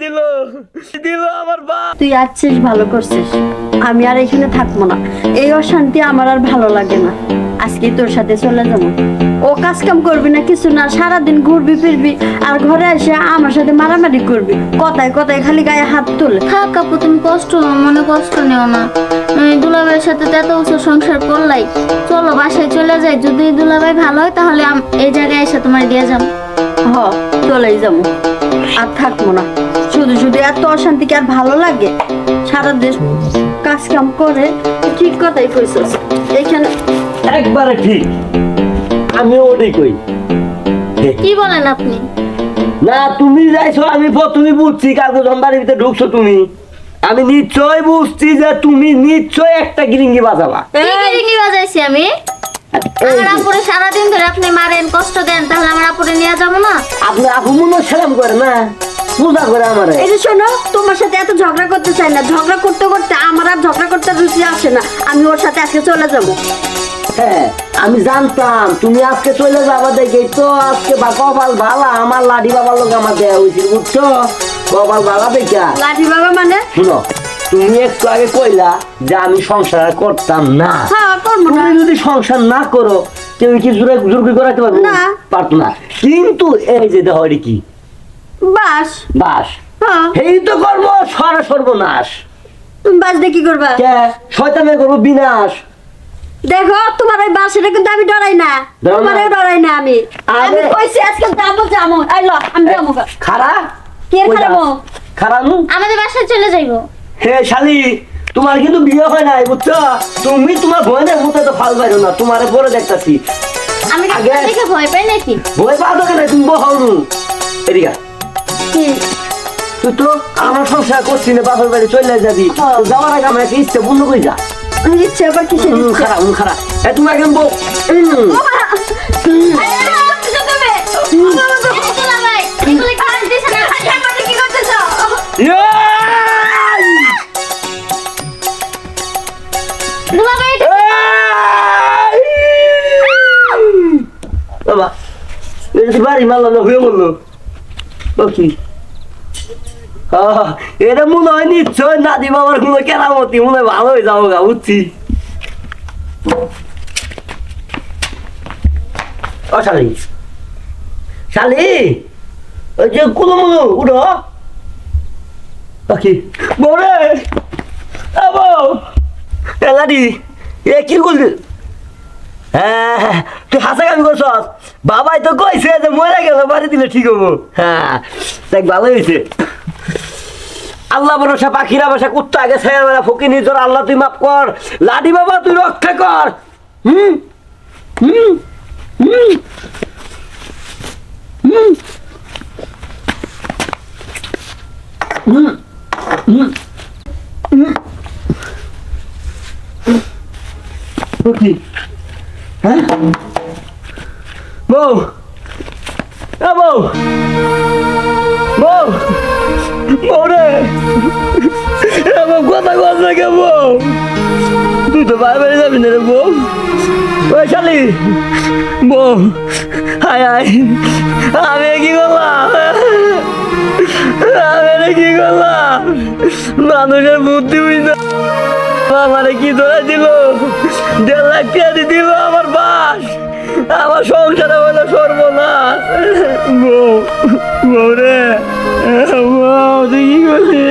দিল দিল আমার বাপ। তুই আসছিস, ভালো করছিস। আমি আর এখানে থাকবো না, এই অশান্তি আমার আর ভালো লাগে না। আজকে তোর সাথে চলে যাবো। ও কাজ কাম করবি না, কিছু না, সারাদিন ঘুরবি ফিরবি আর ঘরে এসে আমার সাথে মারামারি করবি, কথায় কথায় খালি গায়ে হাত তুলে। থাক আপু, তুমি মনে কষ্ট নিও না। দুলাভাইয়ের সাথে তো এত বছর সংসার করলাই, চলো বাসায় চলে যাই। যদি দুলাভাই ভালো হয় তাহলে এই জায়গায় এসে তোমার দিয়ে যাবো। হ, চলেই যাবো, আর থাকবো না। শুধু শুধু এত অশান্তি কি আর ভালো লাগে? সারাদিন কাজ কাম করে। ঠিক কথাই কইছিস, এখানে একবারে ঠিক, আমিও ওটাই কই। কি বলেন আপনি? না তুমি যাইছো, আমি তুমি বুঝছি কাগজ বাড়ির ভিতরে ঢুকছো তুমি, আমি নিশ্চয় বুঝছি যে তুমি নিশ্চয় একটা গিরিঙ্গি বাজাবা। কি বাজাইছি আমি? আমার আপুরে সারাদিন ধরে আপনি মারেন, কষ্ট দেন, তাহলে আমার আপুরে নিয়ে যাবো না? আপনি আপু মনে সালাম করে না, পূজা করে আমার। এই যে শোনো, তোমার সাথে এত ঝগড়া করতে চাই না। ঝগড়া করতে করতে আমার আর ঝগড়া করতে রুচি আসে না। আমি ওর সাথে আজকে চলে যাবো। হ্যাঁ আমি জানতাম তুমি আজকে চলে যাবা, দেখে তো আজকে বা কপাল ভালা আমার লাঠি বাবার লোক আমার দেয়া হয়েছিল, বুঝছো? কপাল ভালা দেখা। লাঠি বাবা মানে? শুনো, তুমি একটু আগে কইলা যে আমি সংসার আর করতাম না। হ্যাঁ, করবো না। তুমি যদি সংসার না করো তুমি কি জোর করাতে পারবো? না। পারতো না। কিন্তু এই যে দেখো এটা কি বাস। বাস, হ্যাঁ, এই তো করবো সর্বনাশ। তুমি বাস দিয়ে কি করবা? কে শয়তানে করবো বিনাশ। দেখো, তোমার ওই বাসটা কিন্তু আমি ডরাই না, ডরাও না? তোমারও ডরাই না আমি। আমি কইছি আজকে যাবো। আইলো, আমি যাবো। খারা কে খারাবো? খারানু আমাদের বাসায় চলে যাইবো। হে শালি, তোমার কিন্তু বিয়ে হয় নাই, বুঝছো? তুমি তোমার বোনের মতো তো ফাল পাইরো না, তোমার পরে দেখতাছি। আমি আগে দেখে ভয় পাই নাকি? ভয় পাও তো কেন? তুমি বহাওনু এদিকে। কি? তুই তো আমার সংসার করছি না, বাপের বাড়ি চলে যাবি, তো যাওয়ার আগে আমার একটা ইচ্ছে পূর্ণ করে যা। ইচ্ছে আবার কিসের ইচ্ছে? খারা এ তুমি আগে বল। বাবা বাড়ি মারলাম না, হয়ে বললো কি? এটা মনে হয় নিশ্চয় নাদি বাবার কোনো কেরামতি, মনে হয় ভালো হয়ে যাবো গা, বুঝছি। ও শালি, শালি, ওই যে কোনো মনো উঠো পাখি বরে লাডি এ কি করলি? হ্যাঁ তুই হাসা কামি করছ, বাবাই তো কইছে যে মরে গেল বাড়ি দিলে ঠিক হবো। হ্যাঁ দেখ ভালো হয়েছে। আল্লাহ ভরসা পাখিরা বাসা কুত্তা আগে ছেড়ে বেড়া ফকি নিজর, আল্লাহ তুই মাফ কর, লাডি বাবা তুই রক্ষা কর। হুম হুম হুম হুম হুম হুম হুম ফকি। হ্যাঁ বউ, বউ বউ বউ রে, কথা কথা কে বউ? তুই তো বাইরে বাইরে যাবি না রে বউ। ওই শালি বউ, হায় হায়, আমি কি করলাম? আমি কি করলাম? মানুষের বুদ্ধি বুঝতে আমারে কি ধরে দিল, 1.5 লাখ টাকা দিল আমার বাস, আমার সংসারে হলো সর্বনাশ। বউ, বউ রে, বউ তুই কি করলি?